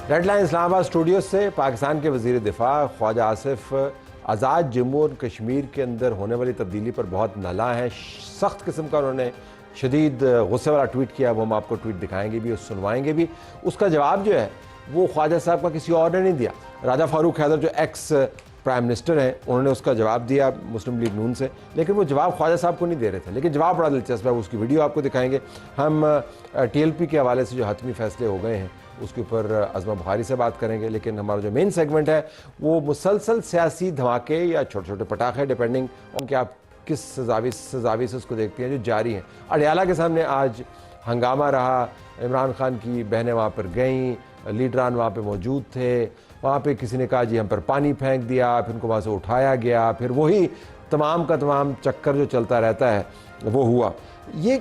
Red line Islamabad studio से पाकिस्तान के वज़ीर दिफा ख्वाजा आसिफ आज़ाद जम्मू और कश्मीर के अंदर होने वाली तब्दीली पर बहुत नला हैं। सख्त किस्म का उन्होंने शदीद गुस्से वाला ट्वीट किया, वो हम आपको ट्वीट दिखाएंगे भी और सुनवाएंगे भी। उसका जवाब जो है वो ख्वाजा साहब का किसी और ने नहीं दिया। राजा फारूक हैदर जो एक्स प्राइम मिनिस्टर हैं उन्होंने उसका जवाब दिया मुस्लिम लीग नून से, लेकिन वो जवाब ख्वाजा साहब को नहीं दे रहे थे। लेकिन जवाब बड़ा दिलचस्प है, उसकी वीडियो आपको दिखाएंगे। हम TLP के हवाले से जो हतमी फैसले हो गए हैं उसके ऊपर अज़मा बुखारी से बात करेंगे। लेकिन हमारा जो मेन सेगमेंट है वो मुसलसल सियासी धमाके या छोटे छोटे पटाखे, डिपेंडिंग ऑन कि आप किस जावी से उसको देखते हैं, जो जारी हैं। अडयाला के सामने आज हंगामा रहा, इमरान खान की बहनें वहाँ पर गईं, लीडरान वहाँ पे मौजूद थे। वहाँ पे किसी ने कहा जी हम पर पानी फेंक दिया, फिर उनको वहाँ से उठाया गया, फिर वही तमाम का तमाम चक्कर जो चलता रहता है वो हुआ। ये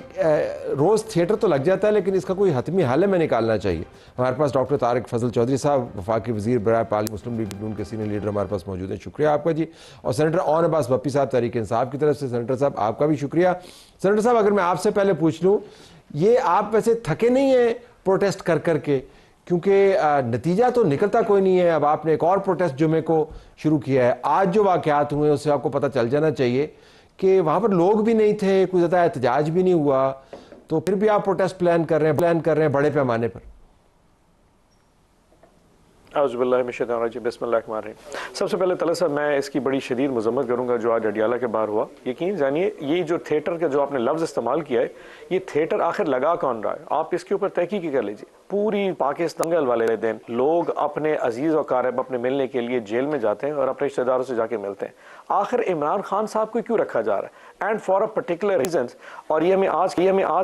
रोज़ थिएटर तो लग जाता है, लेकिन इसका कोई हतमी हल हमें निकालना चाहिए। हमारे पास डॉक्टर तारिक फजल चौधरी साहब, वफाकी वज़ीर बराए पार्लियामेंट मुस्लिम लीग नून के सीनियर लीडर हमारे पास मौजूद हैं, शुक्रिया आपका जी। और सेनेटर ऑन अब्बास भप्पी साहब तहरीक इंसाफ की तरफ से, सेनेटर साहब आपका भी शुक्रिया। सेनेटर साहब, अगर मैं आपसे पहले पूछ लूँ, ये आप वैसे थके नहीं हैं प्रोटेस्ट कर कर के? क्योंकि नतीजा तो निकलता कोई नहीं है। अब आपने एक और प्रोटेस्ट जुमे को शुरू किया है, आज जो वाक़यात हुए उससे आपको पता चल जाना चाहिए कि वहाँ पर लोग भी नहीं थे, कोई ज़्यादा एहतजाज भी नहीं हुआ, तो फिर भी आप प्रोटेस्ट प्लान कर रहे हैं बड़े पैमाने पर। सबसे पहले तला साहब, मैं इसकी बड़ी शदीद मजम्मत करूंगा जो आज अडियाला के बाहर हुआ। यकीन जानिए, ये जो थिएटर का जो आपने लफ्ज़ इस्तेमाल किया है, ये थिएटर आखिर लगा कौन रहा है? आप इसके ऊपर तहकीक कर लीजिए। पूरी पाकिस्तान दंगल वाले दिन लोग अपने अजीज़ और कारब अपने मिलने के लिए जेल में जाते हैं और अपने रिश्तेदारों से जाके मिलते हैं। आखिर इमरान खान साहब को क्यों रखा जा रहा है? And for a particular reason. और ये हमें आज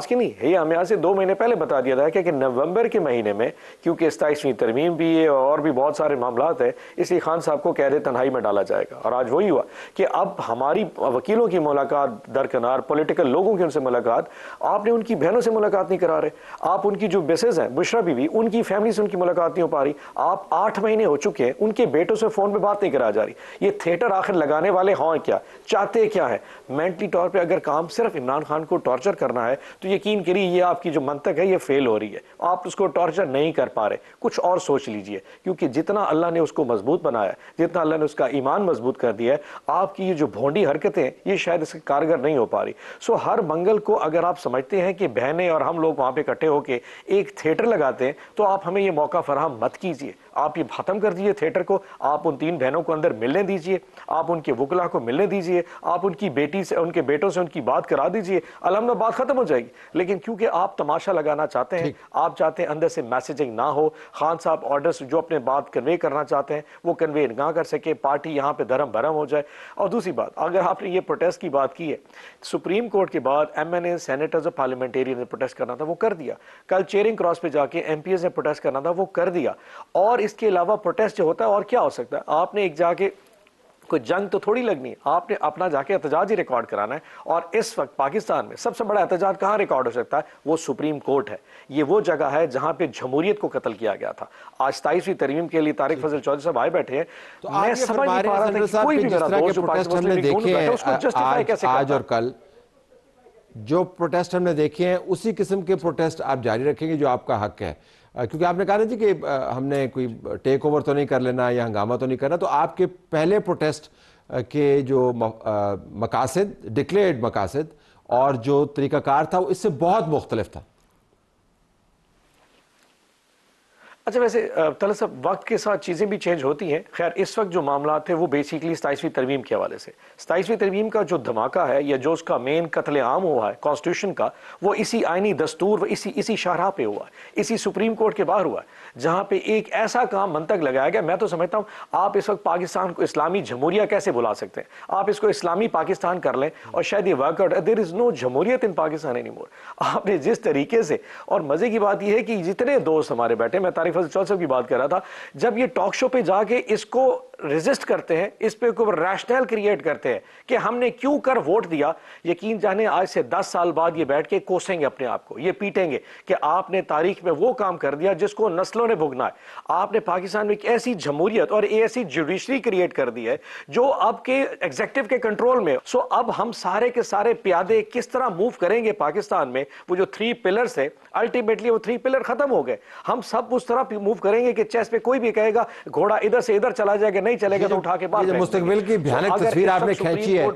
की नहीं, ये हमें आज से 2 महीने पहले बता दिया था कि नवंबर के महीने में, क्योंकि 27वीं तरमीम भी है और भी बहुत सारे मामलात है, इसलिए खान साहब को कैद तन्हाई में डाला जाएगा। और आज वही हुआ कि अब हमारी वकीलों की मुलाकात दरकिनार, पॉलिटिकल लोगों की उनसे मुलाकात, आपने उनकी बहनों से मुलाकात नहीं करा रहे। आप उनकी जो बेसेस हैं, बुशरा बीवी, उनकी फैमिली से उनकी मुलाकात नहीं हो पा रही। आप 8 महीने हो चुके हैं, उनके बेटों से फोन पे बात नहीं करा जा रही। ये थिएटर आखिर लगाने वाले हैं क्या, चाहते क्या है? मेंटली तौर पे अगर काम सिर्फ इमरान खान को टॉर्चर करना है तो यकीन करिए ये आपकी जो मंतक है ये फेल हो रही है। आप उसको टॉर्चर नहीं कर पा रहे, कुछ और सोच लीजिए। क्योंकि जितना अल्लाह ने उसको मजबूत बनाया, जितना अल्लाह ने उसका ईमान मजबूत कर दिया है, आपकी ये जो भोंडी हरकतें ये शायद इसके कारगर नहीं हो पा रही। सो हर मंगल को अगर आप समझते हैं कि बहनें और हम लोग वहां पर इकट्ठे होकर एक थिएटर लगाते हैं, तो आप हमें ये मौका फराहम मत कीजिए। आप ये खत्म कर दीजिए थिएटर को। आप उन 3 बहनों को अंदर मिलने दीजिए, आप उनके वकला को मिलने दीजिए, आप उनकी बेटी से, उनके बेटों से उनकी बात करा दीजिए, अलहमद बात खत्म हो जाएगी। लेकिन क्योंकि आप तमाशा लगाना चाहते हैं, आप चाहते हैं अंदर से मैसेजिंग ना हो, खान साहब ऑर्डर्स जो अपने बात कन्वे करना चाहते हैं वो कन्वे ना कर सके, पार्टी यहाँ पे धर्म भरम हो जाए। और दूसरी बात, अगर आपने ये प्रोटेस्ट की बात की है, सुप्रीम कोर्ट के बाद MNA, सेनेटर्स और पार्लियामेंटेरियन ने प्रोटेस्ट करना था, वो कर दिया। कल चेयरिंग क्रॉस पे जाके MPs ने प्रोटेस्ट करना था, वो कर दिया। और इसके अलावा प्रोटेस्ट जो होता है और क्या हो सकता है? आपने एक जाके कोई जंग तो थोड़ी लगनी है, आपने अपना जाके एहतजाज ही रिकॉर्ड कराना है। और इस वक्त पाकिस्तान में सबसे बड़ा एहतजाज कहाँ रिकॉर्ड हो सकता है? वो सुप्रीम कोर्ट है। ये वो जगह है जहां पे जमहूरियत को कत्ल किया गया था। आज 27वीं तरमीम के लिए तारिक फजल चौधरी साहब आए बैठे हैं, तो मैं समझ नहीं पा रहा था कि कोई भी मेरा दोस्त जो पाकिस्तान में देखे हैं उसको जस्टिफाई कैसे करता है। आज और कल जो प्रोटेस्ट हमने देखे हैं उसी किस्म के प्रोटेस्ट आप जारी रखेंगे जो आपका हक है? क्योंकि आपने कहा ना जी कि हमने कोई टेक ओवर तो नहीं कर लेना या हंगामा तो नहीं करना, तो आपके पहले प्रोटेस्ट के जो मकासद, डिक्लेयर्ड मकासद और जो तरीकाकार था वो इससे बहुत मुख्तलिफ था। अच्छा, वैसे तला साहब, वक्त के साथ चीज़ें भी चेंज होती हैं। खैर, इस वक्त जो मामला थे वो बेसिकली 27वीं तरमीम के हवाले से, 27वीं तरमीम का जो धमाका है या जो उसका मेन कत्लेआम हुआ है कॉन्स्टिट्यूशन का, वो इसी आइनी दस्तूर व इसी शाहराह पे हुआ है, इसी सुप्रीम कोर्ट के बाहर हुआ है, जहाँ पे एक ऐसा काम मंतक लगाया गया। मैं तो समझता हूँ आप इस वक्त पाकिस्तान को इस्लामी जमहूरिया कैसे बुला सकते हैं? आप इसको इस्लामी पाकिस्तान कर लें और शायद ये वर्कआउट। देयर इज़ नो जमहूरियत इन पाकिस्तान एनी मोर। आपने जिस तरीके से, और मज़े की बात यह है कि जितने दोस्त हमारे बैठे, मैं तारिक फजल चौधरी साहब की बात कर रहा था, जब ये टॉक शो पे जाके इसको रेजिस्ट करते हैं, इस पे ऊपर रैशनल क्रिएट करते हैं कि हमने क्यों कर वोट दिया, यकीन जाने आज से 10 साल बाद ये बैठ के कोसेंगे अपने आप को, ये पीटेंगे कि आपने तारीख में वो काम कर दिया जिसको नस्लों ने भुगतना है। आपने पाकिस्तान में एक ऐसी जमहूरियत और ऐसी जुडिशरी क्रिएट कर दी है जो अब के एग्जीक्यूटिव के कंट्रोल में। सो अब हम सारे के सारे प्यादे किस तरह मूव करेंगे पाकिस्तान में, वो जो 3 पिलर्स है, अल्टीमेटली वो 3 पिलर खत्म हो गए। हम सब उस तरह मूव करेंगे कि चेस पे कोई भी कहेगा घोड़ा इधर से इधर चला जाएगा, नहीं चलेगा तो उठा के बाहर। मुस्तकबिल की भयानक तस्वीर आपने खींची है,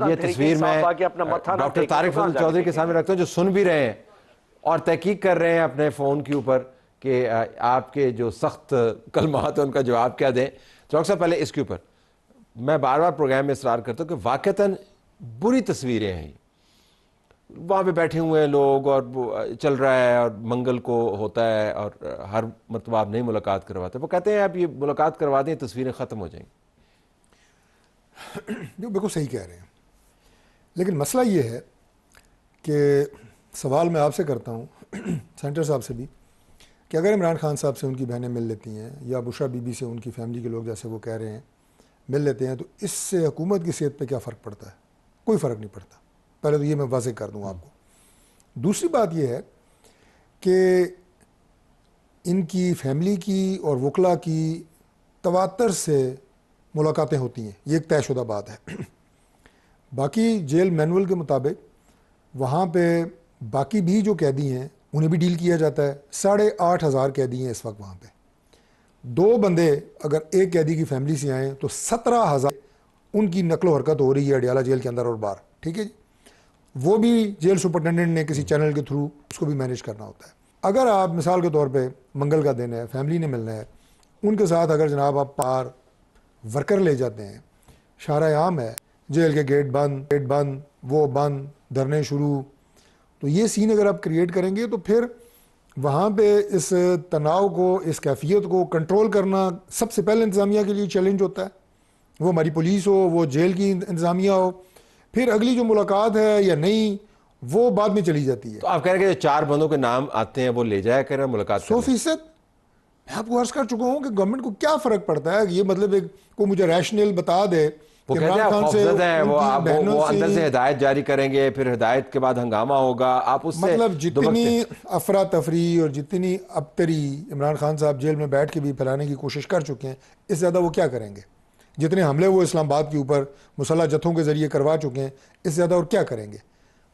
ये तस्वीर में डॉक्टर तारिक फजल चौधरी के सामने रखता हूं, जो सुन भी रहे हैं और तहकीक कर रहे हैं अपने फोन के ऊपर कि आपके जो सख्त कलमात हैं उनका जवाब क्या दें। तो डॉक्टर साहब पहले इसके ऊपर मैं बार बार प्रोग्राम में इसरार करता हूँ कि वाकईतन बुरी तस्वीरें हैं, वहाँ पे बैठे हुए हैं लोग और चल रहा है और मंगल को होता है और हर मतलब आप नहीं मुलाकात करवाते, वो कहते हैं आप ये मुलाकात करवा दें तस्वीरें ख़त्म हो जाएंगी। बिल्कुल सही कह रहे हैं, लेकिन मसला ये है कि सवाल मैं आपसे करता हूँ सेंटर साहब से भी कि अगर इमरान खान साहब से उनकी बहनें मिल लेती हैं या बुशरा बीबी से उनकी फैमिली के लोग जैसे वो कह रहे हैं मिल लेते हैं, तो इससे हुकूमत की सेहत पे क्या फ़र्क पड़ता है? कोई फ़र्क नहीं पड़ता। पहले तो ये मैं वाज़ेह कर दूँ आपको। दूसरी बात यह है कि इनकी फैमिली की और वकला की तवातर से मुलाकातें होती हैं, ये एक तयशुदा बात है। बाकी जेल मैनुअल के मुताबिक वहाँ पे बाकी भी जो कैदी हैं उन्हें भी डील किया जाता है। 8,500 कैदी हैं इस वक्त वहाँ पे। 2 बंदे अगर एक कैदी की फैमिली से आएँ तो 17,000 उनकी नकलो हरकत हो रही है अडियाला जेल के अंदर और बाहर। ठीक है जी, वो भी जेल सुपरिटेंडेंट ने किसी चैनल के थ्रू उसको भी मैनेज करना होता है। अगर आप मिसाल के तौर पे मंगल का दिन है, फैमिली ने मिलना है, उनके साथ अगर जनाब आप पार वर्कर ले जाते हैं, शारा आम है, जेल के गेट बंद वो बंद, धरने शुरू, तो ये सीन अगर आप क्रिएट करेंगे तो फिर वहाँ पे इस तनाव को, इस कैफियत को कंट्रोल करना सबसे पहले इंतज़ामिया के लिए चैलेंज होता है। वो हमारी पुलिस हो, वो जेल की इंतज़ामिया हो, फिर अगली जो मुलाकात है या नहीं वो बाद में चली जाती है। तो आप कह रहे हैं कि 4 बंदों के नाम आते हैं वो ले जाया करें मुलाकात 100%। मैं आपको अर्ज कर चुका हूँ कि गवर्नमेंट को क्या फ़र्क पड़ता है। ये मतलब एक को मुझे रैशनल बता दे, वो कहते हैं खौफजद हैं, वो अंदर से हिदायत जारी करेंगे, फिर हिदायत के बाद हंगामा होगा, आप उससे मतलब जितनी अफरा तफरी और जितनी अबतरी इमरान खान साहब जेल में बैठ के भी फैलाने की कोशिश कर चुके हैं, इससे ज़्यादा वो क्या करेंगे? जितने हमले वो इस्लामाबाद के ऊपर मुसल्लह जत्थों के ज़रिए करवा चुके हैं, इससे ज़्यादा और क्या करेंगे?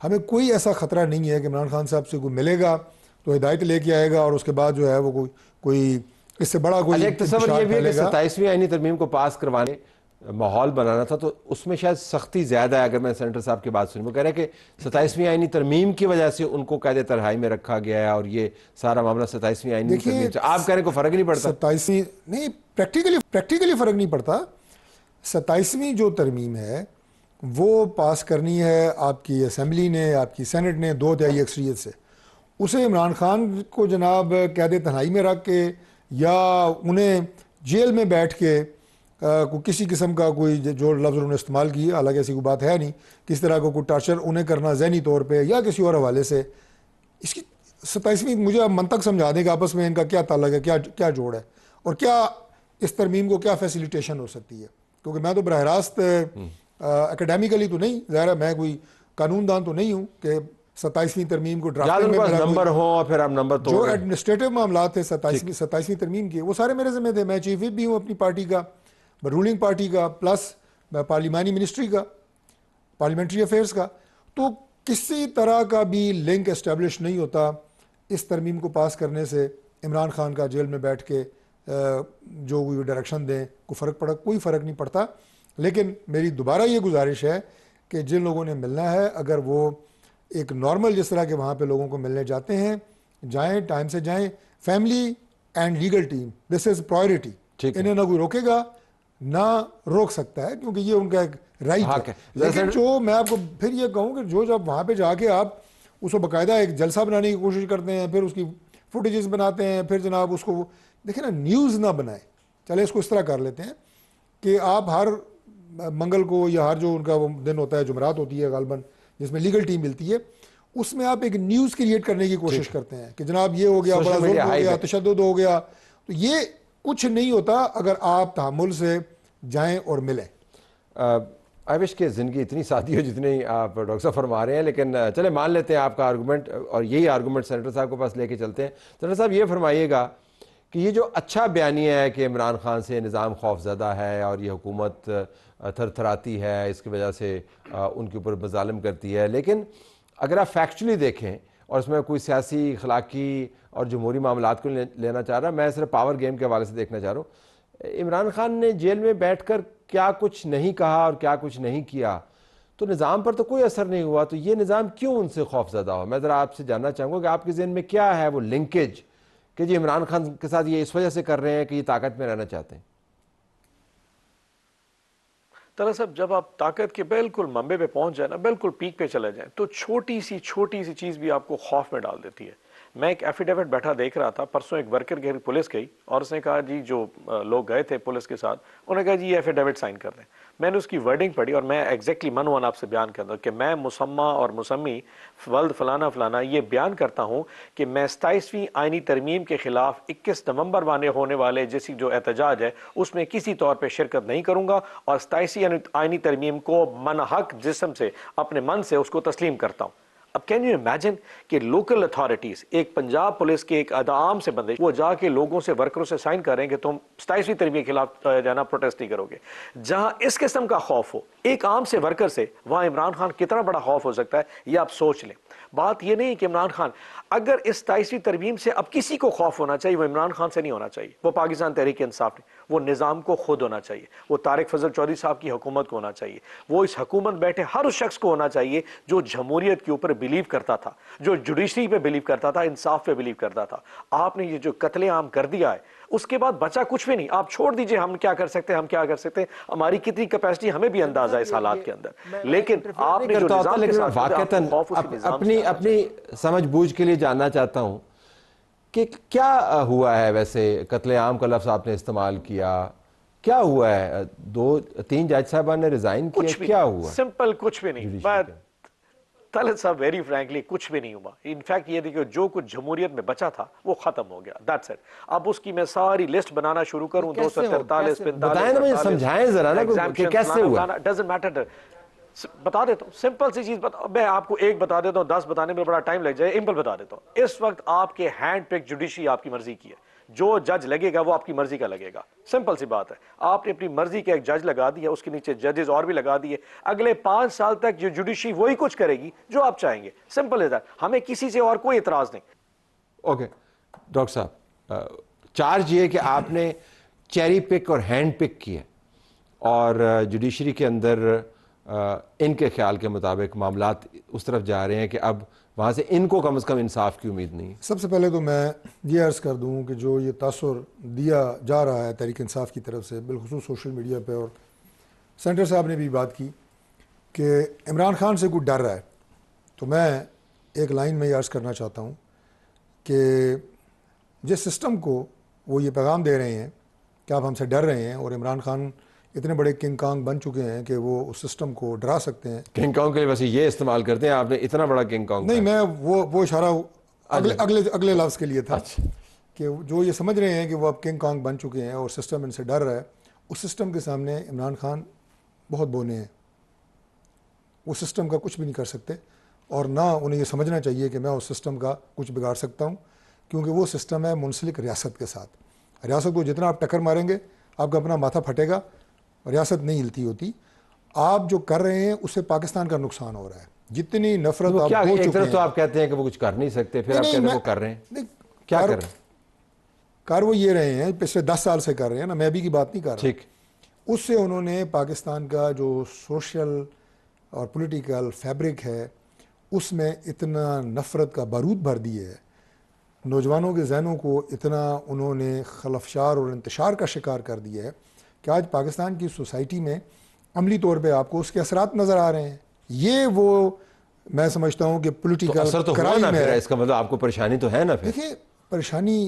हमें कोई ऐसा ख़तरा नहीं है कि इमरान खान साहब से कोई मिलेगा तो हिदायत लेके आएगा और उसके बाद जो है वो कोई इससे बड़ा कोई एक तस्वीर ये भी है कि 27वीं आईनी तरमीम को पास करवाने माहौल बनाना था, तो उसमें शायद सख्ती ज़्यादा है। अगर मैं सेंटर साहब की बात सुनी, वो कह रहे हैं कि 27वीं आईनी तरमीम की वजह से उनको कैद तन्हाई में रखा गया है और ये सारा मामला 27वीं आईनी तरमीम से। आप कह रहे हैं को फ़र्क नहीं पड़ता? 27वीं नहीं, प्रैक्टिकली फ़र्क नहीं पड़ता। 27वीं जो तरमीम है वो पास करनी है आपकी असम्बली ने, आपकी सेनेट ने 2/3 अक्सरियत से। उसे इमरान खान को जनाब कैद तन्हाई में रख के या उन्हें जेल में बैठ के किसी किस्म का कोई जो लफ्ज़ उन्होंने इस्तेमाल किया, हालांकि ऐसी कोई बात है नहीं, किस तरह का कोई टार्चर उन्हें करना ज़हनी तौर पे या किसी और हवाले से, इसकी 27वीं मुझे आप मंतक समझा दें कि आपस में इनका क्या ताल्लुक है, क्या जोड़ है और क्या इस तरमीम को क्या फैसिलिटेशन हो सकती है। क्योंकि मैं तो बरह रास्त एकेडमिकली तो नहीं, ज़ाहिर है मैं कोई कानूनदान तो नहीं हूँ कि 27वीं तरमीम को ड्राफ्टिंग में नंबर हो फिर आप नंबर तो जो एडमिनिस्ट्रेटिव मामला थे 27वीं तरमीम के, वो सारे मेरे ज़िम्मे थे। मैं चीफ विप भी हूँ अपनी पार्टी का, रूलिंग पार्टी का, प्लस पार्लिमानी मिनिस्ट्री का, पार्लियामेंट्री अफेयर्स का। तो किसी तरह का भी लिंक एस्टेब्लिश नहीं होता इस तरमीम को पास करने से इमरान खान का जेल में बैठ के जो कोई डायरेक्शन दें कोई फ़र्क नहीं पड़ता। लेकिन मेरी दोबारा ये गुजारिश है कि जिन लोगों ने मिलना है, अगर वो एक नॉर्मल जिस तरह के वहाँ पे लोगों को मिलने जाते हैं, जाएं, टाइम से जाएं। Family and legal team, this is priority. इन्हें ना कोई रोकेगा ना रोक सकता है, क्योंकि ये उनका एक राइट है। लेकिन जो मैं आपको फिर ये कहूँ कि जो जब वहाँ पे जाके आप उसको बाकायदा एक जलसा बनाने की कोशिश करते हैं, फिर उसकी फुटेजेस बनाते हैं, फिर जनाब उसको देखिए ना, न्यूज़ ना बनाए। चले इसको इस तरह कर लेते हैं कि आप हर मंगल को या हर जो उनका वो दिन होता है, जुमरात होती है गालबन, जिसमें लीगल टीम मिलती है, उसमें आप एक न्यूज़ क्रिएट करने की कोशिश करते हैं कि जनाब ये हो गया, बड़ा जुल्म हो गया, तशद्दुद हो गया। तो ये कुछ नहीं होता अगर आप तहम्मुल से जाएं और मिलें। आई विश कि ज़िंदगी इतनी सादी हो जितनी आप डॉक्टर साहब फरमा रहे हैं, लेकिन चले मान लेते हैं आपका आर्गूमेंट और यही आर्गूमेंट सेनेटर साहब के पास लेके चलते हैं। सेनेटर साहब ये फरमाइएगा कि ये जो अच्छा बयानिया है कि इमरान खान से निज़ाम खौफज़दा है और ये हुकूमत थरथराती है, इसकी वजह से उनके ऊपर मज़ालिम करती है, लेकिन अगर आप फैक्चुअली देखें और उसमें कोई सियासी, अखलाकी और जमहूरी मामलात को लेना चाह रहा, मैं सिर्फ पावर गेम के हवाले से देखना चाह रहा हूँ। इमरान खान ने जेल में बैठकर क्या कुछ नहीं कहा और क्या कुछ नहीं किया, तो निज़ाम पर तो कोई असर नहीं हुआ, तो ये निज़ाम क्यों उनसे खौफज़दा हो? मैं ज़रा आपसे जानना चाहूँगा कि आपके ज़हन में क्या है वो लिंकेज कि जी इमरान खान के साथ ये इस वजह से कर रहे हैं कि ये ताकत में रहना चाहते हैं। दरअसल जब आप ताकत के बिल्कुल मंबे पे पहुंच जाए ना, बिल्कुल पीक पे चले जाए, तो छोटी सी चीज़ भी आपको खौफ में डाल देती है। मैं एक एफिडेविट बैठा देख रहा था, परसों एक वर्कर के पुलिस गई और उसने कहा जी जो लोग गए थे पुलिस के साथ, उन्होंने कहा जी ये एफिडेविट साइन कर दें। मैंने उसकी वर्डिंग पढ़ी और मैं एग्जैक्टली मन वन आपसे बयान करता हूँ कि मैं मुसम्मा और मुसम्मी वल्द फलाना फलाना ये बयान करता हूँ कि मैं 27वीं आइनी तरमीम के खिलाफ 21 नवंबर वाले होने वाले जैसी जो एहतजाज है उसमें किसी तौर पर शिरकत नहीं करूँगा और 27वीं आइनी तरमीम को मनहक जिस्म से अपने मन से उसको तस्लीम करता हूँ। अब कैन यू इमेजिन कि लोकल अथॉरिटीज, एक पंजाब पुलिस के एक आम से बंदे, वो जाके लोगों से, वर्करों से साइन करेंगे तुम 27वीं तरमीम के खिलाफ जाना प्रोटेस्ट नहीं करोगे। जहां इस किस्म का खौफ हो एक आम से वर्कर से, वहां इमरान खान कितना बड़ा खौफ हो सकता है ये आप सोच लें। बात ये नहीं कि इमरान खान, अगर इस 27वीं तरमीम से अब किसी को खौफ होना चाहिए वो इमरान खान से नहीं होना चाहिए, वो पाकिस्तान तहरीक इंसाफ नहीं, वो निज़ाम को खुद होना चाहिए, वो तारिक फजल चौधरी साहब की हुकूमत को होना चाहिए, वो इस हुकूमत बैठे हर उस शख्स को होना चाहिए जो जमहूरियत के ऊपर बिलीव करता था, जो जुडिशरी पे बिलीव करता था, इंसाफ पे बिलीव करता था। आपने ये जो कत्लेआम कर दिया है उसके बाद बचा कुछ भी नहीं। आप छोड़ दीजिए हम क्या कर सकते हैं, हम क्या कर सकते हैं, हमारी कितनी कैपेसिटी हमें भी अंदाजा है इस हालात के अंदर। लेकिन आपने जो निज़ाम के साथ वाकईतन अपनी अपनी समझ बूझ के लिए जानना चाहता हूं कि क्या हुआ है। वैसे कत्लेआम का लफ्ज़ आपने इस्तेमाल किया, क्या हुआ है? 2-3 जज साहबान ने रिजाइन किया, क्या हुआ? सिंपल कुछ भी नहीं। तलत साहब वेरी फ्रैंकली कुछ भी नहीं हुआ। इनफैक्ट ये देखिए जो कुछ जमहूरियत में बचा था वो खत्म हो गया, दैट्स इट। अब उसकी मैं सारी लिस्ट बनाना शुरू करूं, 243 45 समझाएं जरा ना कि कैसे हुआ। डजंट मैटर, बता देता हूँ सिंपल सी चीज मैं आपको एक बता देता हूँ, 10 बताने में बड़ा टाइम लग जाए, सिंपल बता देता हूँ। इस वक्त आपके हैंड पिक जुडिशरी आपकी मर्जी की है, जो जज लगेगा वो आपकी मर्जी का लगेगा, सिंपल सी बात है। आपने अपनी मर्जी का एक जज लगा दिया, उसके नीचे जजेस और भी लगा दिए, अगले 5 साल तक जो जुडिशरी वही कुछ करेगी जो आप चाहेंगे, सिंपल है, हमें किसी से और कोई इतराज नहीं। ओके डॉक्टर साहब, चार्ज ये कि आपने चेरी पिक और हैंड पिक किया और जुडिशरी के अंदर इनके ख्याल के मुताबिक मामलात उस तरफ जा रहे हैं कि अब वहाँ से इनको कम से कम इंसाफ की उम्मीद नहीं है। सबसे पहले तो मैं ये अर्ज़ कर दूँ कि जो ये तासुर दिया जा रहा है तहरीक इंसाफ की तरफ से, बिलखुसूस सोशल मीडिया पे, और सेंटर साहब ने भी बात की कि इमरान खान से कुछ डर रहा है, तो मैं एक लाइन में ये अर्ज़ करना चाहता हूँ कि जिस सिस्टम को वो ये पैगाम दे रहे हैं कि आप हमसे डर रहे हैं, और इमरान खान इतने बड़े किंग कांग बन चुके हैं कि वो उस सिस्टम को डरा सकते हैं। किंग कांग के लिए वैसे ये इस्तेमाल करते हैं, आपने इतना बड़ा किंग कांग नहीं, मैं वो इशारा अगले लफ्ज़ के लिए था। अच्छा। कि जो ये समझ रहे हैं कि वो अब किंग कांग बन चुके हैं और सिस्टम इनसे डर रहा है, उस सिस्टम के सामने इमरान खान बहुत बोने हैं, वो सिस्टम का कुछ भी नहीं कर सकते, और ना उन्हें ये समझना चाहिए कि मैं उस सिस्टम का कुछ बिगाड़ सकता हूँ, क्योंकि वो सिस्टम है मुंसलिक रियासत के साथ। रियासत को जितना आप टक्कर मारेंगे आपका अपना माथा फटेगा, रियासत नहीं हिलती होती। आप जो कर रहे हैं उससे पाकिस्तान का नुकसान हो रहा है। जितनी नफरत तो आप क्या, हो एक चुके तरफ हैं, तो आप कहते हैं कि वो कुछ कर नहीं सकते, फिर आप कहते हैं वो कर रहे हैं। क्या कर रहे हैं? कर वो ये रहे हैं, पिछले 10 साल से कर रहे हैं ना, मैं अभी की बात नहीं कर रहा। ठीक। उससे उन्होंने पाकिस्तान का जो सोशल और पॉलिटिकल फैब्रिक है उसमें इतना नफरत का बारूद भर दिए है, नौजवानों के जहनों को इतना उन्होंने खलफशार और इंतशार का शिकार कर दिया है कि आज पाकिस्तान की सोसाइटी में अमली तौर पे आपको उसके असरात नज़र आ रहे हैं। ये वो मैं समझता हूँ कि पॉलिटिकल असर तो हुआ ना, फिर इसका मतलब आपको परेशानी तो है ना। फिर देखिए, परेशानी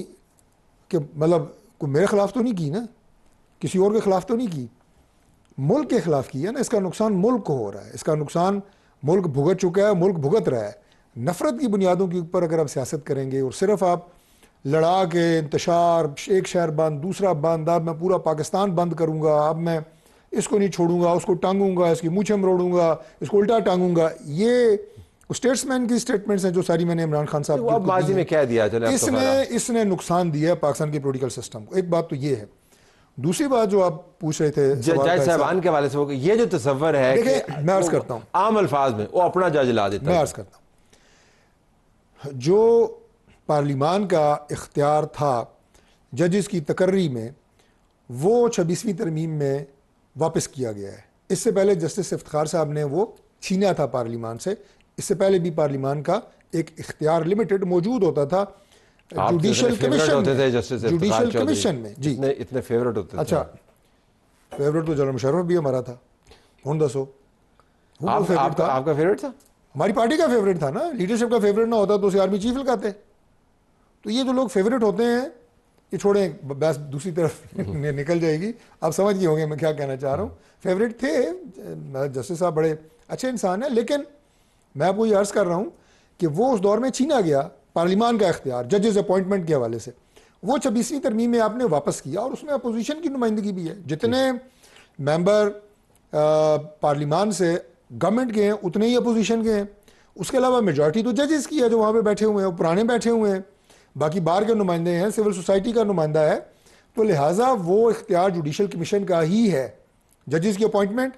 के मतलब कोई मेरे खिलाफ तो नहीं की ना, किसी और के खिलाफ तो नहीं की, मुल्क के खिलाफ की है ना। इसका नुकसान मुल्क को हो रहा है, इसका नुकसान मुल्क भुगत चुका है, मुल्क भुगत रहा है। नफरत की बुनियादों के ऊपर अगर आप सियासत करेंगे और सिर्फ आप लड़ा के इंतशार, एक शहर बंद, दूसरा बंद, अब मैं पूरा पाकिस्तान बंद करूँगा, अब मैं इसको नहीं छोड़ूंगा, उसको टांगूंगा, इसकी मूछें मरोड़ूंगा, इसको उल्टा टांगूंगा। ये स्टेट्समैन की स्टेटमेंट्स हैं जो सारी मैंने इमरान खान साहब अब माजी में क्या दिया, चले इसने नुकसान दिया पाकिस्तान के पॉलिटिकल सिस्टम को। एक बात तो ये है। दूसरी बात जो आप पूछ रहे थे जज साहबान के हवाले से, ये जो तस्वर है, देखिए मैं अर्ज करता हूँ आम अल्फाज में, वो अपना जज ला देता है। मैं अर्ज करता हूँ, जो पार्लिमान का इख्तियार था जजेस की तकर्री में, वो 26वीं तरमीम में वापस किया गया है। इससे पहले जस्टिस इफ्तिखार साहब ने वो छीना था पार्लिमान से। इससे पहले भी पार्लिमान का एक इख्तियार लिमिटेड मौजूद होता था जुडिशल कमीशन में। जी इतने फेवरेट होते थे। अच्छा, फेवरेट तो जनरल मुशर्रफ भी हमारा था। कौन दसो, आपका फेवरेट था? हमारी पार्टी का फेवरेट था ना। लीडरशिप का फेवरेट ना होता तो उसे आर्मी चीफ लगाते। तो ये जो लोग फेवरेट होते हैं, ये छोड़ें, बस दूसरी तरफ निकल जाएगी। आप समझ गए होंगे मैं क्या कहना चाह रहा हूँ। फेवरेट थे, जस्टिस साहब बड़े अच्छे इंसान हैं, लेकिन मैं आपको ये अर्ज कर रहा हूँ कि वो उस दौर में छीना गया पार्लिमान का इख्तियार जजेस अपॉइंटमेंट के हवाले से। वो 26वीं तरमीम में आपने वापस किया और उसमें अपोजिशन की नुमाइंदगी भी है। जितने मेंबर पार्लिमान से गवर्नमेंट के हैं उतने ही अपोजिशन के हैं। उसके अलावा मेजॉरिटी तो जजेस की है जो वहाँ पे बैठे हुए हैं, वो पुराने बैठे हुए हैं। बाकी बाहर के नुमाइंदे हैं, सिविल सोसाइटी का नुमाइंदा है। तो लिहाजा वो इख्तियार जुडिशल कमीशन का ही है। जजेस की अपॉइंटमेंट,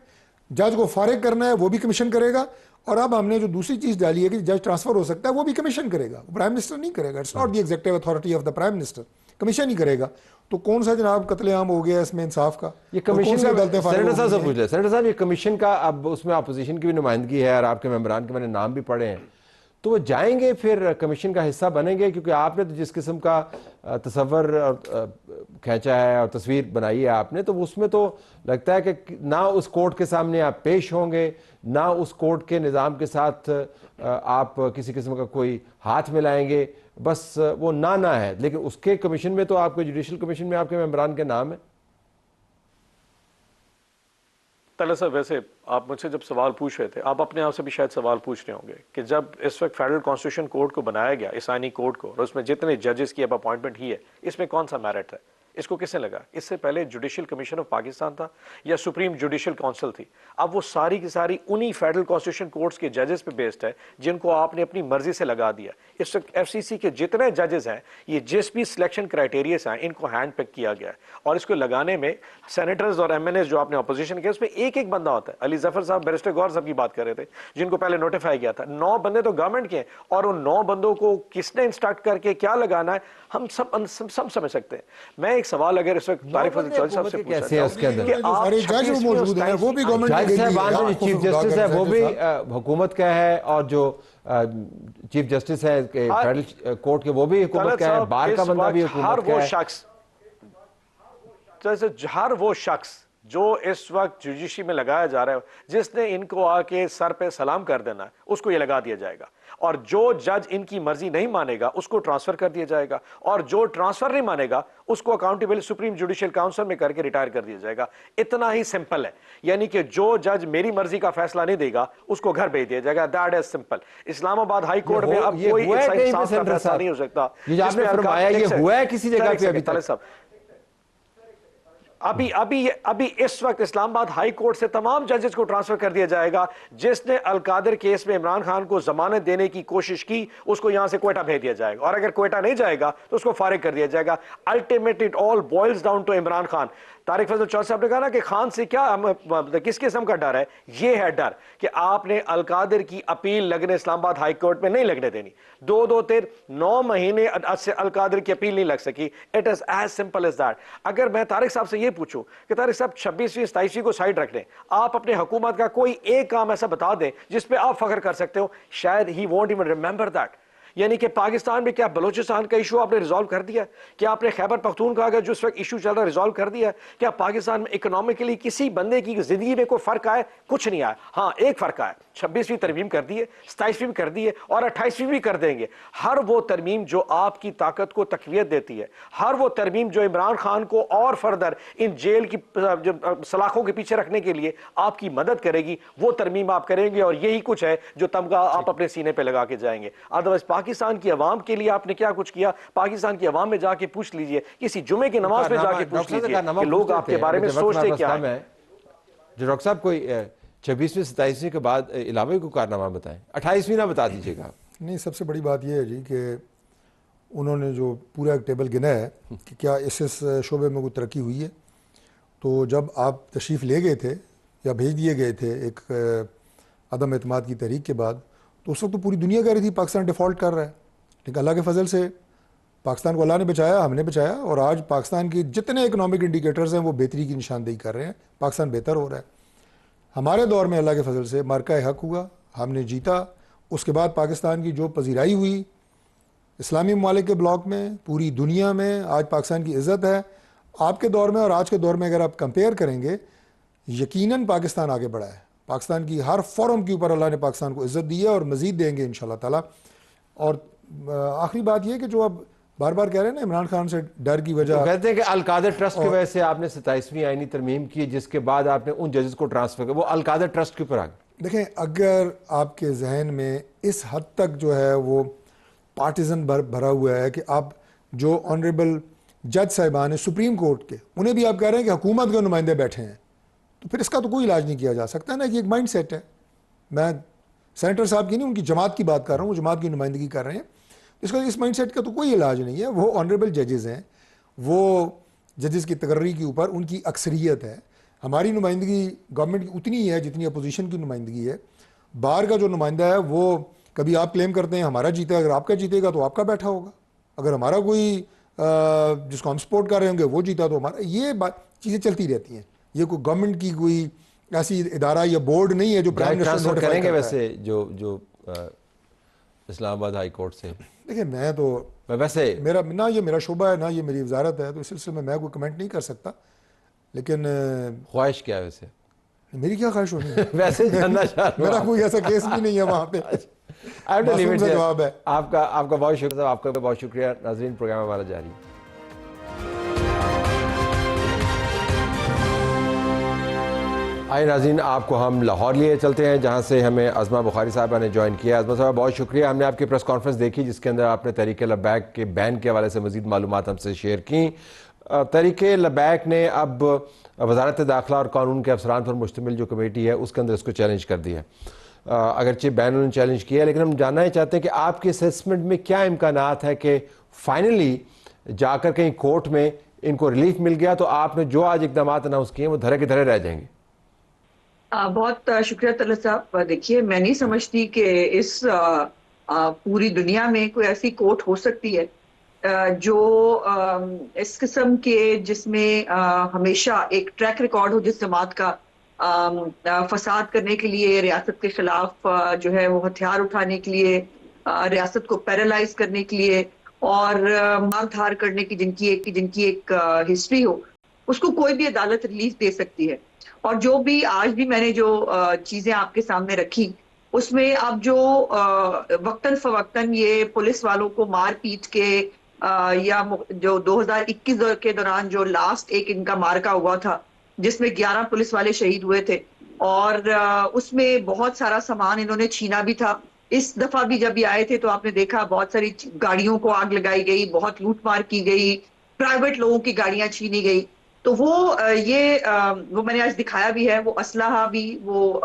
जज को फारिग करना है वो भी कमीशन करेगा। और अब हमने जो दूसरी चीज़ डाली है कि जज ट्रांसफर हो सकता है, वो भी कमीशन करेगा, प्राइम मिनिस्टर नहीं करेगा। It's not the executive authority of the prime minister, commission ही करेगा। तो कौन सा जनाब कत्लेआम हो गया इसमें इंसाफ का? ये कमीशन का सेनेटर साहब से पूछ ले। सेनेटर साहब, ये कमीशन का अब उसमें अपोजिशन की भी नुमाइंदगी है और आपके मेंबरान के मैंने नाम भी पढ़े हैं, तो वो जाएंगे फिर कमीशन का हिस्सा बनेंगे? क्योंकि आपने तो जिस किस्म का तस्वर खींचा है और तस्वीर बनाई है आपने, तो उसमें तो लगता है कि ना उस कोर्ट के सामने आप पेश होंगे, ना उस कोर्ट के निज़ाम के साथ आप किसी किस्म का कोई हाथ मिलाएंगे, बस वो ना है। लेकिन उसके कमीशन में तो आपके जुडिशल कमीशन में आपके मेंबरान के नाम है। तला साहब, वैसे आप मुझसे जब सवाल पूछ रहे थे, आप अपने आप से भी शायद सवाल पूछ रहे होंगे कि जब इस वक्त फेडरल कॉन्स्टिट्यूशन कोर्ट को बनाया गया, इसानी कोर्ट को, और उसमें जितने जजेस की अब अपॉइंटमेंट ही है, इसमें कौन सा मेरिट है? इसको किसने लगा? इससे पहले जुडिशल कमीशन ऑफ पाकिस्तान था या सुप्रीम जुडिशल काउंसिल थी? अब वो सारी की सारी उन्हीं फेडरल कॉन्स्टिट्यूशन कोर्ट्स के जजेस पे बेस्ड है जिनको आपने अपनी मर्जी से लगा दिया। इस वक्त एफसीसी के जितने जजेस हैं, ये जिस भी सिलेक्शन क्राइटेरिया हैं, इनको हैंड पिक किया गया है। और इसको लगाने में सेनेटर्स और एमएनएस जो आपने अपोजिशन किया, उसमें एक एक बंदा होता है। अली जफर साहब, बैरिस्टर गौर साहब की बात कर रहे थे, जिनको पहले नोटिफाई किया था। 9 बंदे तो गवर्नमेंट के हैं, और उन 9 बंदों को किसने इंस्ट्रक्ट करके क्या लगाना है, हम सब समझ सकते हैं। मैं एक सवाल अगर इस वक्त तारिक फजल चौधरी साहब से कैसे है उसके अंदर, सारे जज मौजूद हैं, वो भी गवर्नमेंट जज साहब, चीफ जस्टिस है वो भी हुकूमत का है, और जो चीफ जस्टिस है फेडरल कोर्ट के वो भी हुकूमत का है, बार का बंदा भी हुकूमत का है। हर वो शख्स जो इस वक्त जुडिशरी में लगाया जा रहा है, जिसने इनको आके सर पे सलाम कर देना है, उसको ये लगा दिया जाएगा। और जो जज इनकी मर्जी नहीं मानेगा उसको ट्रांसफर कर दिया जाएगा, और जो ट्रांसफर नहीं मानेगा उसको अकाउंटेबल सुप्रीम जुडिशियल काउंसिल में करके रिटायर कर दिया जाएगा। इतना ही सिंपल है। यानी कि जो जज मेरी मर्जी का फैसला नहीं देगा उसको घर भेज दिया जाएगा। That is simple. Islamabad high court में अब कोई फैसला नहीं हो सकता। ये आपने फरमाया ये हुआ है किसी जगह पे अभी तक? अभी इस वक्त इस्लामाबाद हाई कोर्ट से तमाम जजेस को ट्रांसफर कर दिया जाएगा। जिसने अलकादर केस में इमरान खान को जमानत देने की कोशिश की उसको यहां से क्वेटा भेज दिया जाएगा, और अगर क्वेटा नहीं जाएगा तो उसको फारिग कर दिया जाएगा। Ultimately it all boils down to Imran Khan. Tariq Fazal Chaudhry साहब ने कहा ना कि खान से क्या किस किस्म का डर है? ये है डर कि आपने अलकादर की अपील लगने इस्लामाबाद हाई कोर्ट में नहीं लगने देनी। 9 महीने से अलकादर की अपील नहीं लग सकी। It is as simple as that. अगर मैं तारिक साहब से ये पूछूं कि तारिक साहब 26वीं 27वीं को साइड रख लें, आप अपने हुकूमत का कोई एक काम ऐसा बता दें जिस पे आप फख्र कर सकते हो, शायद he won't even remember that. यानी कि पाकिस्तान में क्या बलूचिस्तान का इशू आपने रिजॉल्व कर दिया? क्या आपने खैबर पख्तूनख्वा का जो इस वक्त इशू चल रहा है रिजॉल्व कर दिया? क्या पाकिस्तान में इकोनॉमिकली किसी बंदे की जिंदगी में कोई फर्क आया? कुछ नहीं आया। हाँ, एक फर्क आया, 26वीं तरमीम कर दी है, 27वीं भी कर दी है, और 28वीं भी कर देंगे। हर वो तरमीम जो आपकी ताकत को तकवीत देती है, हर वो तरमीम जो इमरान खान को और फर्दर इन जेल की सलाखों के पीछे रखने के लिए आपकी मदद करेगी, वो तरमीम आप करेंगे। और यही कुछ है जो तमगा आप अपने सीने पर लगा के जाएंगे। अदरवाइज पाकिस्तान की अवाम के लिए आपने क्या कुछ किया? पाकिस्तान की अवाम में जाके पूछ लीजिए, किसी जुमे की नमाज में जाके पूछ लीजिए कि लोग आपके बारे में सोचते क्या हैं। जो डॉक्टर साहब कोई 26वीं 27वीं के बाद अलावा कोई कारनामा बताएं, 28वीं ना बता दीजिएगा। नहीं, सबसे बड़ी बात यह है जी कि उन्होंने जो पूरा एक टेबल गिना है कि क्या इस शोबे में कोई तरक्की हुई है, तो जब आप तशरीफ़ ले गए थे या भेज दिए गए थे एक अदम एतमाद की तहरीक के बाद, तो उस वक्त तो पूरी दुनिया कह रही थी पाकिस्तान डिफ़ॉल्ट कर रहा है, लेकिन अल्लाह के फजल से पाकिस्तान को अल्लाह ने बचाया, हमने बचाया, और आज पाकिस्तान के जितने इकनॉमिक इंडिकेटर्स हैं वो बेहतरी की निशानदेही कर रहे हैं, पाकिस्तान बेहतर हो रहा है। हमारे दौर में अल्लाह के फजल से मार्का हक हुआ, हमने जीता। उसके बाद पाकिस्तान की जो पजीराई हुई इस्लामी ममालिक के ब्लॉक में, पूरी दुनिया में आज पाकिस्तान की इज़्ज़त है। आपके दौर में और आज के दौर में अगर आप कंपेयर करेंगे, यकीनन पाकिस्तान आगे बढ़ा है। पाकिस्तान की हर फोरम के ऊपर अल्लाह ने पाकिस्तान को इज़्ज़त दी है और मज़ीद देंगे इंशाअल्लाह ताला। और आखिरी बात यह कि जो अब बार बार कह रहे हैं ना इमरान खान से डर की वजह, तो कहते हैं कि अलकादर ट्रस्ट की वजह से आपने 27वीं आईनी तरमीम की, जिसके बाद आपने उन जजेस को ट्रांसफर किया, वो अलकादर ट्रस्ट के ऊपर आ गए। देखें, अगर आपके जहन में इस हद तक जो है वो पार्टिजन भरा हुआ है कि आप जो ऑनरेबल जज साहिबान हैं सुप्रीम कोर्ट के, उन्हें भी आप कह रहे हैं कि हुकूमत के नुमाइंदे बैठे हैं, तो फिर इसका तो कोई इलाज नहीं किया जा सकता ना कि एक माइंड सेट है। मैं सेनेटर साहब की नहीं, उनकी जमात की बात कर रहा हूँ, वो जमात की नुमाइंदगी कर रहे हैं। इसका इस माइंड सेट का तो कोई इलाज नहीं है। वो ऑनरेबल जजेज़ हैं, वो जजेस की तकर्री के ऊपर उनकी अक्सरियत है। हमारी नुमाइंदगी गवर्नमेंट की उतनी ही है जितनी अपोजिशन की नुमाइंदगी है। बाहर का जो नुमाइंदा है वो कभी आप क्लेम करते हैं हमारा जीता, अगर आपका जीतेगा तो आपका बैठा होगा, अगर हमारा कोई जिसको हम सपोर्ट कर रहे होंगे वो जीता तो हमारा, ये बात चीज़ें चलती रहती हैं। ये कोई गवर्नमेंट की कोई ऐसी इदारा या बोर्ड नहीं है जो प्राइम मिनिस्टर करेंगे। वैसे जो इस्लामाबाद हाई कोर्ट से, देखिए मैं तो वैसे मेरा ना ये मेरा शोबा है ना ये मेरी वजारत है, तो इस सिलसिले में मैं कोई कमेंट नहीं कर सकता। लेकिन ख्वाहिश क्या है वैसे? मेरी क्या ख्वाहिश होनी है? वैसे जानना चाह रहा हूं। मेरा कोई ऐसा केस भी नहीं है वहाँ पे। मासूम सा जवाब है। आपका बहुत शुक्रिया, आपका बहुत शुक्रिया। नाज़रीन, प्रोग्राम हमारा जारी है। आइए नाज़रीन, आपको हम लाहौर लिए चलते हैं, जहाँ से हमें अज़मा बुखारी साहबा ने ज्वाइन किया। अज़मा साहब, बहुत शुक्रिया। हमने आपकी प्रेस कॉन्फ्रेंस देखी जिसके अंदर आपने तहरीक लब्बैक के बैन के हवाले से मज़ीद मालूमात हमसे शेयर की। तहरीक लब्बैक ने अब वज़ारत दाखिला और कानून के अफसरान पर मुश्तमिल जो कमेटी है उसके अंदर इसको चैलेंज कर दिया है। अगरचे बैन उन्होंने चैलेंज किया, लेकिन हम जानना ही चाहते हैं कि आपके असेसमेंट में क्या इम्कानात है कि फाइनली जाकर कहीं कोर्ट में इनको रिलीफ मिल गया तो आपने जो आज इकदाम अनाउंस किए वो धरे के धरे रह जाएंगे? बहुत शुक्रिया तलत साहब। देखिए, मैं नहीं समझती कि इस पूरी दुनिया में कोई ऐसी कोर्ट हो सकती है जो इस किस्म के जिसमें हमेशा एक ट्रैक रिकॉर्ड हो जिस जमात का फसाद करने के लिए, रियासत के खिलाफ जो है वो हथियार उठाने के लिए, रियासत को पैरालाइज करने के लिए और मार धार करने की जिनकी एक हिस्ट्री हो, उसको कोई भी अदालत रिलीफ दे सकती है। और जो भी आज भी मैंने जो चीजें आपके सामने रखी उसमें अब जो वक्तन फवक्तन ये पुलिस वालों को मार पीट के या जो 2021 के दौरान जो लास्ट एक इनका मार्का हुआ था जिसमें 11 पुलिस वाले शहीद हुए थे और उसमें बहुत सारा सामान इन्होंने छीना भी था। इस दफा भी जब ये आए थे तो आपने देखा बहुत सारी गाड़ियों को आग लगाई गई, बहुत लूटमार की गई, प्राइवेट लोगों की गाड़ियां छीनी गई। तो वो वो मैंने आज दिखाया भी है, वो असलहा भी, वो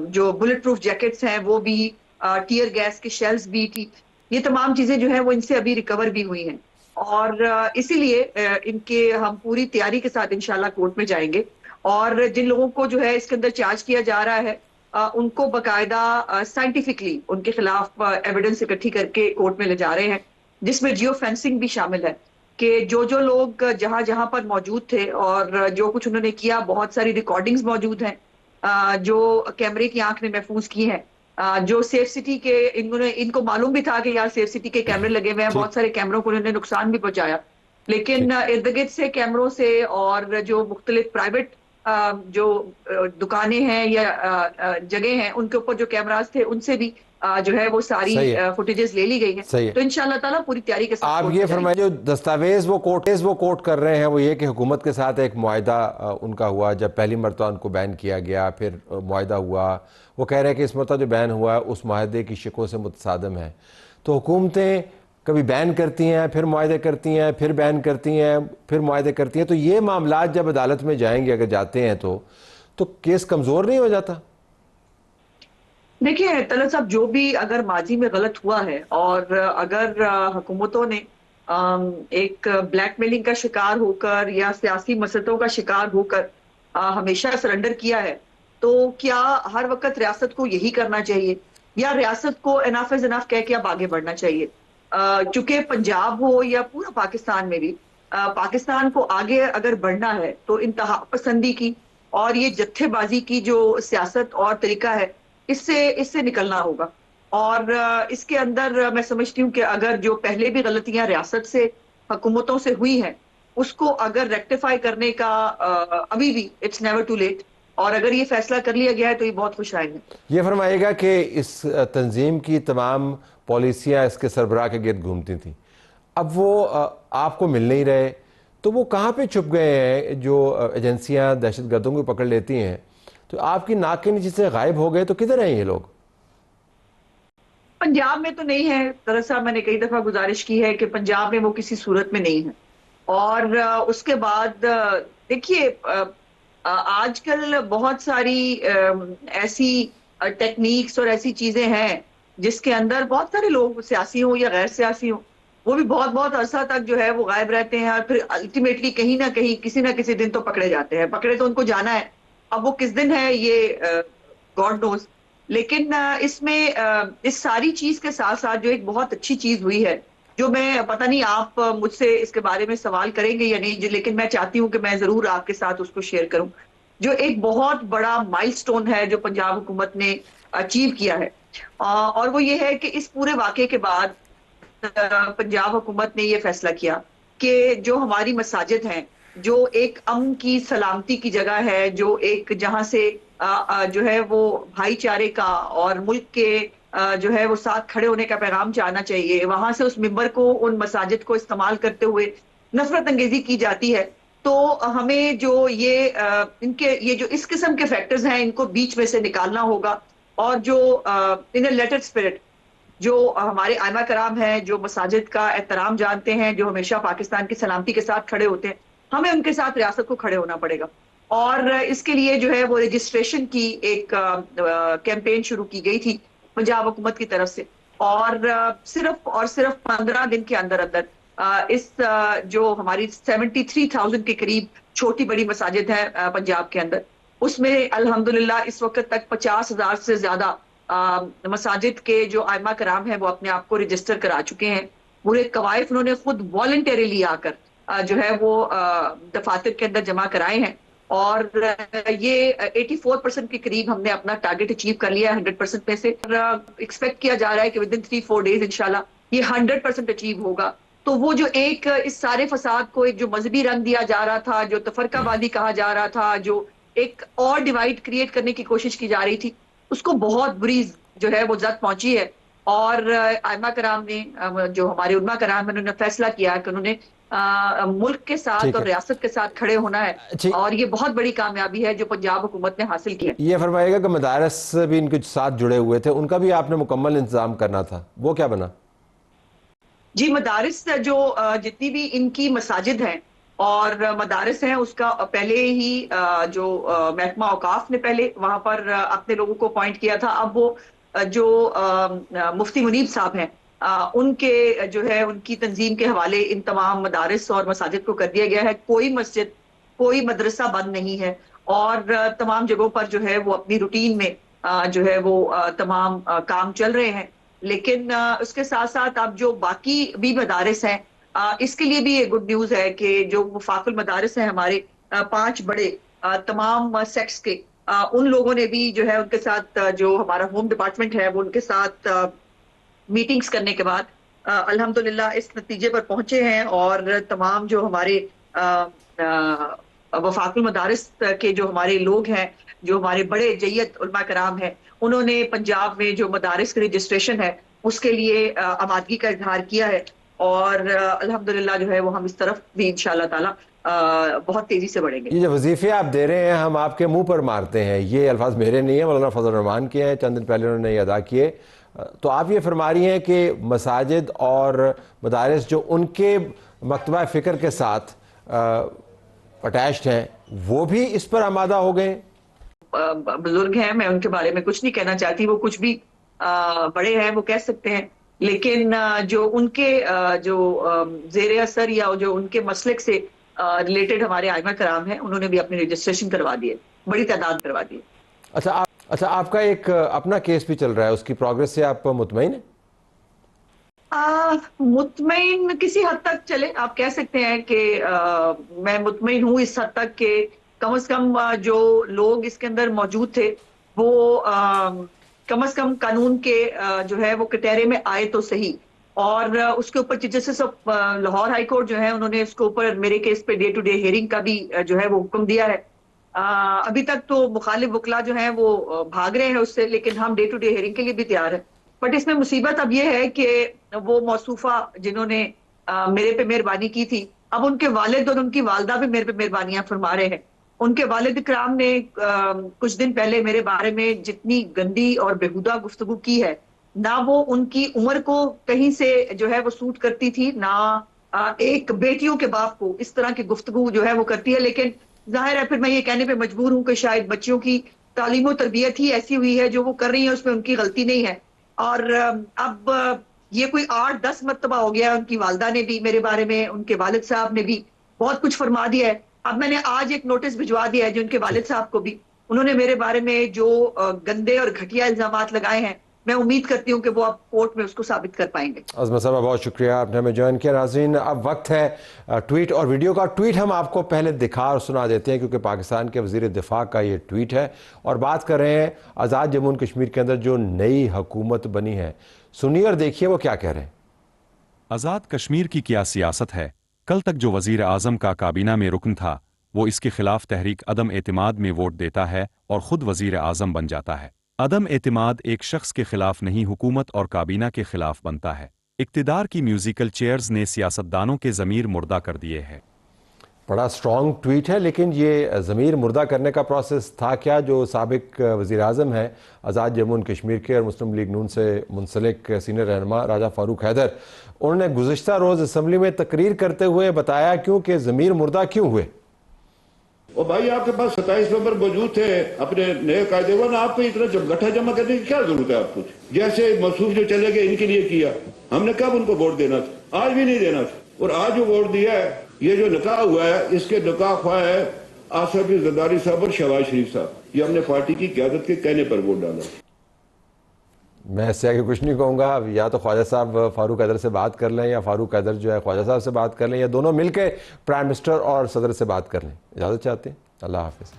जो बुलेट प्रूफ जैकेट्स हैं वो भी, टीयर गैस के शेल्स भी थी, ये तमाम चीजें जो है वो इनसे अभी रिकवर भी हुई हैं। और इसीलिए इनके हम पूरी तैयारी के साथ इंशाल्लाह कोर्ट में जाएंगे और जिन लोगों को जो है इसके अंदर चार्ज किया जा रहा है उनको बकायदा साइंटिफिकली उनके खिलाफ एविडेंस इकट्ठी करके कोर्ट में ले जा रहे हैं, जिसमें जियो फेंसिंग भी शामिल है कि जो लोग जहां जहां पर मौजूद थे और जो कुछ उन्होंने किया, बहुत सारी रिकॉर्डिंग्स मौजूद हैं जो कैमरे की आंख ने महफूज की हैं, जो सेफ सिटी के इनको मालूम भी था कि यार सेफ सिटी के कैमरे लगे हुए हैं, बहुत सारे कैमरों को उन्होंने नुकसान भी पहुंचाया, लेकिन इर्द गिर्द से कैमरों से और जो मुख्तलिफ प्राइवेट जो दुकानें हैं या जगह हैं उनके ऊपर जो कैमरास थे उनसे भी जो है वो सारी फुटेजेस ले ली गई हैं। तो इंशाल्लाह ताला पूरी तैयारी के साथ आप ये फरमाइए, जो दस्तावेज वो कोर्ट कर रहे हैं वो ये कि हुकूमत के साथ एक मुआहदा उनका हुआ, जब पहली मरतबा उनको बैन किया गया फिर मुआहदा हुआ, वो कह रहे हैं कि इस मरतबा जो बैन हुआ है उस मुआहदे की शिकों से मुतसादम है। तो हुकूमतें कभी बैन करती हैं, फिर मुआहदे करती हैं, फिर बैन करती हैं, फिर मुआहदे करती हैं, तो ये मामला जब अदालत में जाएंगे, अगर जाते हैं तो केस कमज़ोर नहीं हो जाता? देखिए तलत साहब, जो भी अगर माजी में गलत हुआ है और अगर हुकूमतों ने एक ब्लैकमेलिंग का शिकार होकर या सियासी मसलतों का शिकार होकर हमेशा सरेंडर किया है, तो क्या हर वक्त रियासत को यही करना चाहिए या रियासत को इनफ इज इनफ कह के अब आगे बढ़ना चाहिए? चूंकि पंजाब हो या पूरा पाकिस्तान में भी पाकिस्तान को आगे अगर बढ़ना है तो इंतहा पसंदी की और ये जत्थेबाजी की जो सियासत और तरीका है, इससे इससे निकलना होगा। और इसके अंदर मैं समझती हूँ कि अगर जो पहले भी गलतियां रियासत से, हुकूमतों से हुई हैं, उसको अगर रेक्टिफाई करने का अभी भी इट्स नेवर टू लेट, और अगर ये फैसला कर लिया गया है तो ये बहुत खुश आएंगे। ये फरमाएगा कि इस तंजीम की तमाम पॉलिसियाँ इसके सरबराह के गिर्द घूमती थी, अब वो आपको मिल नहीं रहे, तो वो कहाँ पे छुप गए हैं? जो एजेंसियाँ दहशतगर्दों को पकड़ लेती हैं, तो आपकी नाक के नीचे से गायब हो गए, तो किधर हैं ये लोग? पंजाब में तो नहीं है। दरअसल मैंने कई दफा गुजारिश की है कि पंजाब में वो किसी सूरत में नहीं है। और उसके बाद देखिए, आजकल बहुत सारी ऐसी टेक्निक्स और ऐसी चीजें हैं जिसके अंदर बहुत सारे लोग, सियासी हो या गैर सियासी हो, वो भी बहुत बहुत अरसा तक जो है वो गायब रहते हैं और फिर अल्टीमेटली कहीं ना कहीं किसी ना किसी दिन तो पकड़े जाते हैं। पकड़े तो उनको जाना है, अब वो किस दिन है ये गॉड नोज। लेकिन इसमें इस सारी चीज के साथ साथ जो एक बहुत अच्छी चीज हुई है, जो मैं पता नहीं आप मुझसे इसके बारे में सवाल करेंगे या नहीं, लेकिन मैं चाहती हूँ कि मैं जरूर आपके साथ उसको शेयर करूं। जो एक बहुत बड़ा माइलस्टोन है जो पंजाब हुकूमत ने अचीव किया है, और वो ये है कि इस पूरे वाकये के बाद पंजाब हुकूमत ने ये फैसला किया कि जो हमारी मसाजिद हैं, जो एक अमन की, सलामती की जगह है, जो एक जहां से जो है वो भाईचारे का और मुल्क के जो है वो साथ खड़े होने का पैगाम जाना चाहिए, वहां से उस मिंबर को, उन मसाजिद को इस्तेमाल करते हुए नफरत अंगेजी की जाती है। तो हमें जो ये इनके ये जो इस किस्म के फैक्टर्स हैं, इनको बीच में से निकालना होगा। और जो इन लेटर स्पिरिट जो हमारे आइमा कराम हैं, जो मसाजिद का एहतराम जानते हैं, जो हमेशा पाकिस्तान की सलामती के साथ खड़े होते हैं, हमें उनके साथ रियासत को खड़े होना पड़ेगा। और इसके लिए जो है वो रजिस्ट्रेशन की एक कैंपेन शुरू की गई थी पंजाब हुकूमत की तरफ से, और सिर्फ 15 दिन के अंदर अंदर इस जो हमारी 73,000 के करीब छोटी बड़ी मसाजिद हैं पंजाब के अंदर, उसमें अल्हम्दुलिल्लाह इस वक्त तक 50,000 से ज्यादा मसाजिद के जो आइमा कराम हैं वो अपने आप को रजिस्टर करा चुके हैं। पूरे कवायफ उन्होंने खुद वॉलंटरीली आकर जो है वो दफातर के अंदर जमा कराए हैं। और ये 84% के करीब हमने अपना टारगेट अचीव कर लिया है 100% में से। एक्सपेक्ट किया जा रहा है कि विद इन 3-4 डेज इंशाल्लाह ये 100% अचीव होगा। तो वो जो एक इस सारे फसाद को एक जो मजहबी रंग दिया जा रहा था, जो तफरकाबादी कहा जा रहा था, जो एक और डिवाइड क्रिएट करने की कोशिश की जा रही थी, उसको बहुत बुरी जो है वो जद पहुंची है। और आइमा कराम ने, जो हमारे उलमा कराम है, उन्होंने फैसला किया कि उन्होंने मुल्क के साथ और रियासत के साथ खड़े होना है। और ये बहुत बड़ी कामयाबी है जो पंजाब हुकूमत ने हासिल की है। ये फरमाएगा कि मदारस भी इनके साथ जुड़े हुए थे, उनका भी आपने मुकम्मल इंतजाम करना था, वो क्या बना? जी, मदारिस जो जितनी भी इनकी मसाजिद हैं और मदारिस हैं, उसका पहले ही जो महकमा औकाफ ने पहले वहां पर अपने लोगों को अपॉइंट किया था। अब वो जो मुफ्ती मुनीब साहब हैं, उनके जो है उनकी तंजीम के हवाले इन तमाम मदारिस और मसाजिद को कर दिया गया है। कोई मस्जिद, कोई मदरसा बंद नहीं है, और तमाम जगहों पर जो है वो अपनी रूटीन में जो है वो तमाम काम चल रहे हैं। लेकिन उसके साथ साथ अब जो बाकी भी मदारिस हैं, इसके लिए भी ये गुड न्यूज है कि जो वफाकुल मदारिस हैं हमारे 5 बड़े तमाम सेक्ट्स के, उन लोगों ने भी जो है उनके साथ जो हमारा होम डिपार्टमेंट है वो उनके साथ मीटिंग्स करने के बाद अल्हम्दुलिल्लाह इस नतीजे पर पहुंचे हैं। और तमाम जो हमारे वफाकुल मदारिस के जो हमारे लोग हैं, जो हमारे बड़े जय्यद उलमा कराम हैं, उन्होंने पंजाब में जो मदारिस की रजिस्ट्रेशन है उसके लिए आमादगी का इजहार किया है। और अल्हम्दुलिल्लाह जो है वो हम इस तरफ भी इंशाअल्लाह ताला बहुत तेजी से बढ़ेंगे। ये जो वजीफे आप दे रहे हैं, हम आपके मुंह पर मारते हैं, ये अल्फाज मेरे नहीं है, मौलाना फजल रहमान के हैं, चंद दिन पहले उन्होंने अदा किए। तो आप ये फरमा रही हैं कि मसाजिद और मदारिस जो उनके मकतबा फ़िक्र के साथ अटैच्ड हैं, वो भी इस पर आमादा हो गए? बुजुर्ग हैं, मैं उनके बारे में कुछ नहीं कहना चाहती, वो कुछ भी बड़े हैं वो कह सकते हैं, लेकिन जो उनके जो जेर असर या जो उनके मसलक से रिलेटेड हमारे आइमा कराम हैं, उन्होंने भी अपनी रजिस्ट्रेशन करवा दी है, बड़ी तादाद करवा दी है। अच्छा, आपका एक अपना केस भी चल रहा है, उसकी प्रोग्रेस से आप मुतमईन हैं? मुतमईन किसी हद तक चले, आप कह सकते हैं कि मैं मुतमईन हूँ इस हद तक कि कम से कम जो लोग इसके अंदर मौजूद थे वो कम से कम कानून के जो है वो कटहरे में आए तो सही। और उसके ऊपर chief justice of Lahore high court जो है उन्होंने उसके ऊपर मेरे केस पे डे टू डे हियरिंग का भी जो है वो हुक्म दिया है। अभी तक तो मुखालिफ वकला जो है वो भाग रहे हैं उससे, लेकिन हम डे टू डे हियरिंग के लिए भी तैयार है। बट इसमें मुसीबत अब ये है कि वो मौसूफा जिन्होंने मेरे पे मेहरबानी की थी, अब उनके वालिद और उनकी वालदा भी मेरे पे मेहरबानियां फरमा रहे हैं। उनके वालिद इकराम ने कुछ दिन पहले मेरे बारे में जितनी गंदी और बेहुदा गुफ्तगू की है, ना वो उनकी उम्र को कहीं से जो है वो सूट करती थी, ना एक बेटियों के बाप को इस तरह की गुफ्तगू जो है वो करती है। लेकिन जाहिर है फिर मैं ये कहने पे मजबूर हूं कि शायद बच्चियों की तालीम और तरबियत ही ऐसी हुई है, जो वो कर रही है उसमें उनकी गलती नहीं है। और अब ये कोई 8-10 मरतबा हो गया, उनकी वालदा ने भी मेरे बारे में, उनके वालिद साहब ने भी बहुत कुछ फरमा दिया है। अब मैंने आज एक नोटिस भिजवा दिया है जो उनके वालिद साहब को भी, उन्होंने मेरे बारे में जो गंदे और घटिया इल्जामात लगाए हैं, मैं उम्मीद करती हूँ कि वो अब कोर्ट में उसको साबित कर पाएंगे। अज़मा साहब बहुत शुक्रिया, आपने हमें ज्वाइन किया। नाज़रीन, अब वक्त है ट्वीट और वीडियो का। ट्वीट हम आपको पहले दिखा और सुना देते हैं क्योंकि पाकिस्तान के वज़ीर दिफा का ये ट्वीट है और बात कर रहे हैं आज़ाद जम्मू कश्मीर के अंदर जो नई हुकूमत बनी है। सुनिए और देखिए वो क्या कह रहे हैं। आज़ाद कश्मीर की क्या सियासत है। कल तक जो वज़ीर आज़म का काबीना में रुकन था वो इसके खिलाफ तहरीक अदम एतमाद में वोट देता है और ख़ुद वज़ीर आज़म बन जाता है। अदम एतमाद एक शख्स के खिलाफ नहीं, हुकूमत और काबीना के खिलाफ बनता है। इक़्तिदार की म्यूजिकल चेयर्स ने सियासतदानों के ज़मीर मुर्दा कर दिए हैं। बड़ा स्ट्रॉन्ग ट्वीट है, लेकिन ये ज़मीर मुर्दा करने का प्रोसेस था क्या? जो साबिक वज़ीर आज़म है आज़ाद जम्मू एंड कश्मीर के और मुस्लिम लीग नून से मुंसलिक सीनियर रहनुमा राजा फ़ारूक हैदर, उन्होंने गुज़िश्ता रोज़ असम्बली में तकरीर करते हुए बताया क्यों कि ज़मीर मुर्दा क्यों हुए। और भाई आपके पास 27 मेंबर मौजूद थे अपने नए कायदे, वरना आपको इतना गठा जमा करने की क्या जरूरत है? आपको जैसे मसूफ जो चले गए इनके लिए किया, हमने कब उनको वोट देना था? आज भी नहीं देना था। और आज जो वोट दिया है, ये जो निकाह हुआ है, इसके निकाह ख्वाह है आसिफ जरदारी साहब और शहबाज शरीफ साहब। ये हमने पार्टी की क़यादत के कहने पर वोट डाला। मैं इससे आगे कुछ नहीं कहूँगा। या तो ख्वाजा साहब फ़ारूक हैदर से बात कर लें या फ़ारूक हैदर जो है ख्वाजा साहब से बात कर लें या दोनों मिलकर प्राइम मिनिस्टर और सदर से बात कर लें। इजाज़त चाहते हैं। अल्लाह हाफ़िज़।